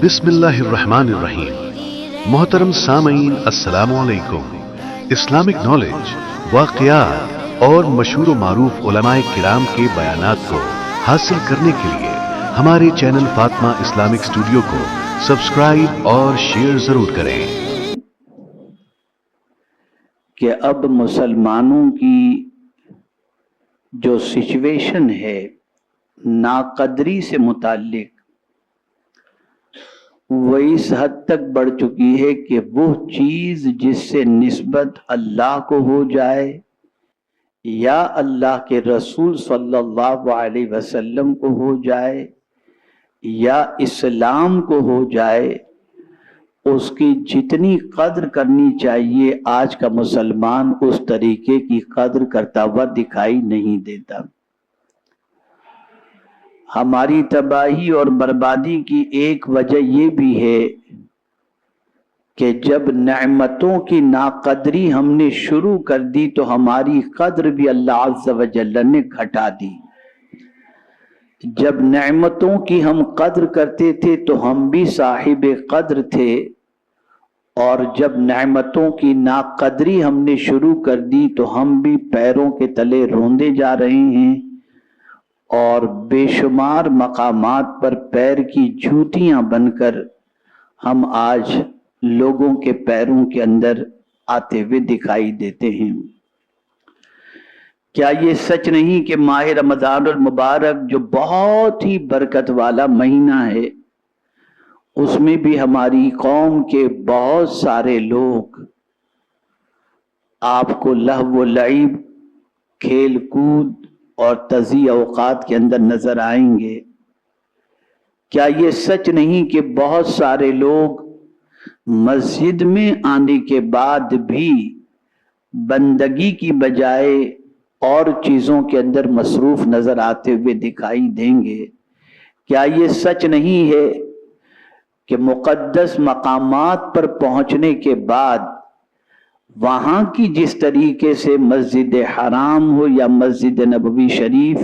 بسم اللہ الرحمن الرحیم۔ محترم سامعین السلام علیکم۔ اسلامک نالج، واقعات اور مشہور و معروف علماء کرام کے بیانات کو حاصل کرنے کے لیے ہمارے چینل فاطمہ اسلامک اسٹوڈیو کو سبسکرائب اور شیئر ضرور کریں۔ کہ اب مسلمانوں کی جو سچویشن ہے ناقدری سے متعلق، وہ اس حد تک بڑھ چکی ہے کہ وہ چیز جس سے نسبت اللہ کو ہو جائے یا اللہ کے رسول صلی اللہ علیہ وسلم کو ہو جائے یا اسلام کو ہو جائے، اس کی جتنی قدر کرنی چاہیے آج کا مسلمان اس طریقے کی قدر کرتا ہوا دکھائی نہیں دیتا۔ ہماری تباہی اور بربادی کی ایک وجہ یہ بھی ہے کہ جب نعمتوں کی ناقدری ہم نے شروع کر دی تو ہماری قدر بھی اللہ عز و جل نے گھٹا دی۔ جب نعمتوں کی ہم قدر کرتے تھے تو ہم بھی صاحب قدر تھے، اور جب نعمتوں کی ناقدری ہم نے شروع کر دی تو ہم بھی پیروں کے تلے روندے جا رہے ہیں، اور بے شمار مقامات پر پیر کی جوتیاں بن کر ہم آج لوگوں کے پیروں کے اندر آتے ہوئے دکھائی دیتے ہیں۔ کیا یہ سچ نہیں کہ ماہ رمضان المبارک جو بہت ہی برکت والا مہینہ ہے، اس میں بھی ہماری قوم کے بہت سارے لوگ آپ کو لہو و لعب، کھیل کود اور تضییع اوقات کے اندر نظر آئیں گے؟ کیا یہ سچ نہیں کہ بہت سارے لوگ مسجد میں آنے کے بعد بھی بندگی کی بجائے اور چیزوں کے اندر مصروف نظر آتے ہوئے دکھائی دیں گے؟ کیا یہ سچ نہیں ہے کہ مقدس مقامات پر پہنچنے کے بعد وہاں کی جس طریقے سے مسجد حرام ہو یا مسجد نبوی شریف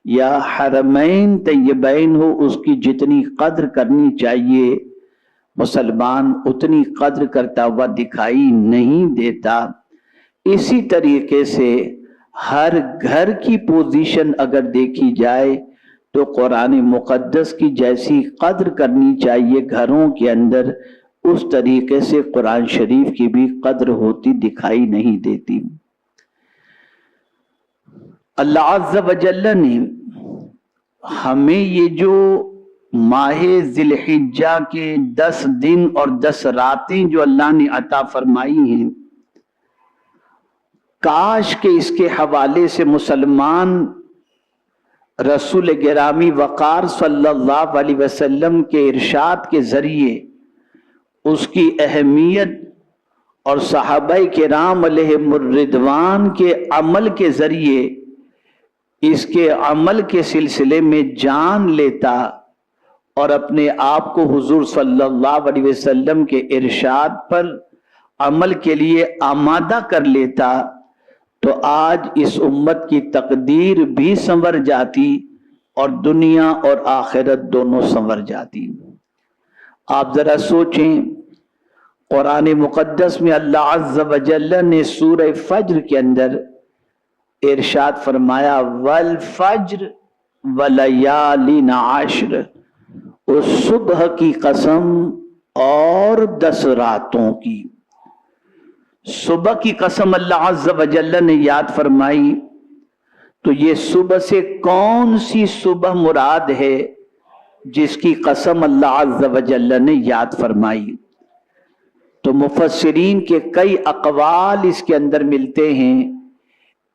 یا حرمین طیبین ہو، اس کی جتنی قدر کرنی چاہیے مسلمان اتنی قدر کرتا ہوا دکھائی نہیں دیتا۔ اسی طریقے سے ہر گھر کی پوزیشن اگر دیکھی جائے تو قرآن مقدس کی جیسی قدر کرنی چاہیے گھروں کے اندر، اس طریقے سے قرآن شریف کی بھی قدر ہوتی دکھائی نہیں دیتی۔ اللہ عز و جل نے ہمیں یہ جو ماہ ذی الحجہ کے 10 دن اور 10 راتیں جو اللہ نے عطا فرمائی ہیں، کاش کہ اس کے حوالے سے مسلمان رسول گرامی وقار صلی اللہ علیہ وسلم کے ارشاد کے ذریعے اس کی اہمیت اور صحابہ کرام علیہم الرضوان کے عمل کے ذریعے اس کے عمل کے سلسلے میں جان لیتا اور اپنے آپ کو حضور صلی اللہ علیہ وسلم کے ارشاد پر عمل کے لیے آمادہ کر لیتا، تو آج اس امت کی تقدیر بھی سنور جاتی اور دنیا اور آخرت دونوں سنور جاتی۔ آپ ذرا سوچیں، قرآن مقدس میں اللہ عز و جل نے سورہ فجر کے اندر ارشاد فرمایا والفجر ولیال عشر، اس صبح کی قسم اور 10 راتوں کی۔ صبح کی قسم اللہ عز و جل نے یاد فرمائی، تو یہ صبح سے کون سی صبح مراد ہے جس کی قسم اللہ عز و جل نے یاد فرمائی؟ تو مفسرین کے کئی اقوال اس کے اندر ملتے ہیں۔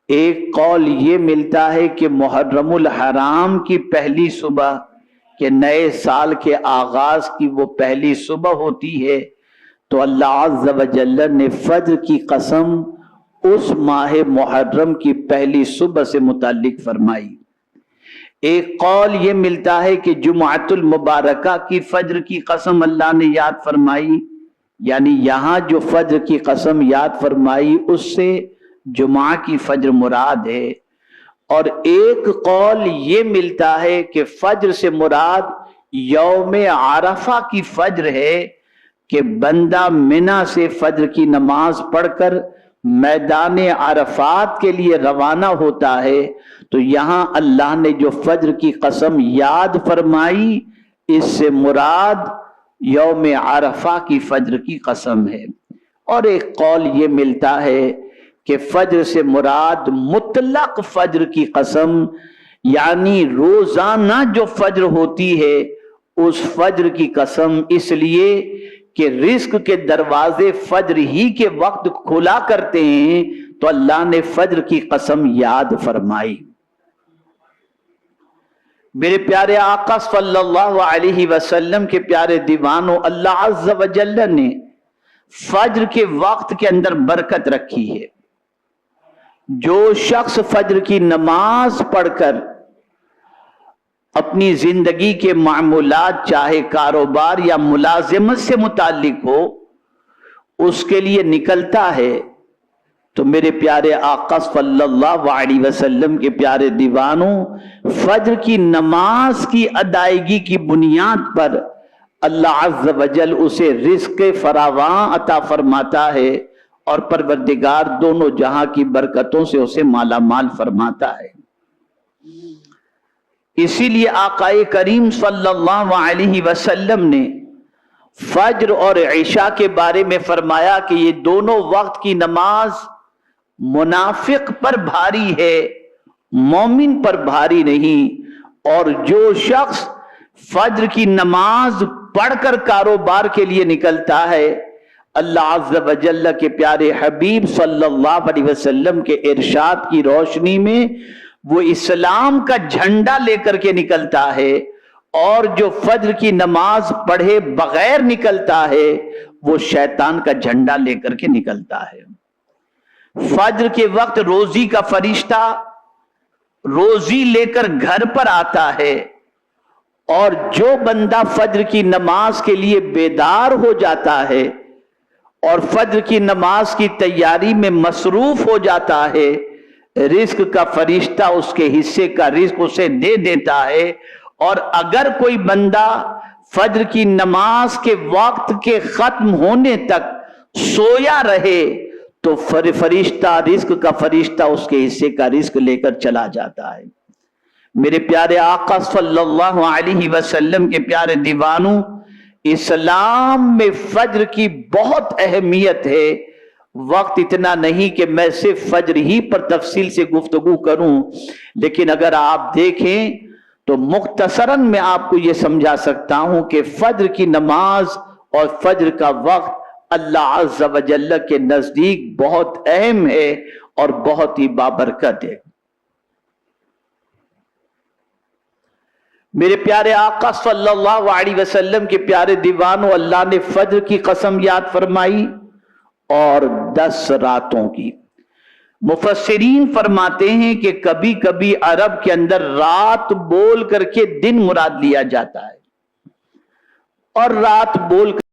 ایک قول یہ ملتا ہے کہ محرم الحرام کی پہلی صبح کے نئے سال کے آغاز کی وہ پہلی صبح ہوتی ہے، تو اللہ عز و جل نے فجر کی قسم اس ماہ محرم کی پہلی صبح سے متعلق فرمائی۔ ایک قول یہ ملتا ہے کہ جمعۃ المبارکہ کی فجر کی قسم اللہ نے یاد فرمائی، یعنی یہاں جو فجر کی قسم یاد فرمائی اس سے جمعہ کی فجر مراد ہے۔ اور ایک قول یہ ملتا ہے کہ فجر سے مراد یوم عرفہ کی فجر ہے کہ بندہ منا سے فجر کی نماز پڑھ کر میدان عرفات کے لیے روانہ ہوتا ہے، تو یہاں اللہ نے جو فجر کی قسم یاد فرمائی، اس سے مراد یوم عرفہ کی فجر کی قسم ہے۔ اور ایک قول یہ ملتا ہے کہ فجر سے مراد مطلق فجر کی قسم، یعنی روزانہ جو فجر ہوتی ہے اس فجر کی قسم، اس لیے کہ رزق کے دروازے فجر ہی کے وقت کھلا کرتے ہیں، تو اللہ نے فجر کی قسم یاد فرمائی۔ میرے پیارے آقا صلی اللہ علیہ وسلم کے پیارے دیوانوں، اللہ عز و جل نے فجر کے وقت کے اندر برکت رکھی ہے۔ جو شخص فجر کی نماز پڑھ کر اپنی زندگی کے معمولات، چاہے کاروبار یا ملازمت سے متعلق ہو، اس کے لیے نکلتا ہے، تو میرے پیارے آقا صلی اللہ علیہ وسلم کے پیارے دیوانوں، فجر کی نماز کی ادائیگی کی بنیاد پر اللہ عز و جل اسے رزق فراواں عطا فرماتا ہے، اور پروردگار دونوں جہاں کی برکتوں سے اسے مالا مال فرماتا ہے۔ اسی لیے آقا کریم صلی اللہ علیہ وسلم نے فجر اور عشاء کے بارے میں فرمایا کہ یہ دونوں وقت کی نماز منافق پر بھاری ہے، مومن پر بھاری نہیں۔ اور جو شخص فجر کی نماز پڑھ کر کاروبار کے لیے نکلتا ہے، اللہ عز و جل کے پیارے حبیب صلی اللہ علیہ وسلم کے ارشاد کی روشنی میں وہ اسلام کا جھنڈا لے کر کے نکلتا ہے، اور جو فجر کی نماز پڑھے بغیر نکلتا ہے وہ شیطان کا جھنڈا لے کر کے نکلتا ہے۔ فجر کے وقت روزی کا فرشتہ روزی لے کر گھر پر آتا ہے، اور جو بندہ فجر کی نماز کے لیے بیدار ہو جاتا ہے اور فجر کی نماز کی تیاری میں مصروف ہو جاتا ہے، رزق کا فرشتہ اس کے حصے کا رزق اسے دے دیتا ہے۔ اور اگر کوئی بندہ فجر کی نماز کے وقت کے ختم ہونے تک سویا رہے تو فرشتہ، رزق کا فرشتہ اس کے حصے کا رزق لے کر چلا جاتا ہے۔ میرے پیارے آقا صلی اللہ علیہ وسلم کے پیارے دیوانوں، اسلام میں فجر کی بہت اہمیت ہے۔ وقت اتنا نہیں کہ میں صرف فجر ہی پر تفصیل سے گفتگو کروں، لیکن اگر آپ دیکھیں تو مختصراً میں آپ کو یہ سمجھا سکتا ہوں کہ فجر کی نماز اور فجر کا وقت اللہ عز و جل کے نزدیک بہت اہم ہے اور بہت ہی بابرکت ہے۔ میرے پیارے آقا صلی اللہ علیہ وسلم کے پیارے دیوانوں، اللہ نے فجر کی قسم یاد فرمائی اور 10 راتوں کی۔ مفسرین فرماتے ہیں کہ کبھی کبھی عرب کے اندر رات بول کر کے دن مراد لیا جاتا ہے، اور رات بول کر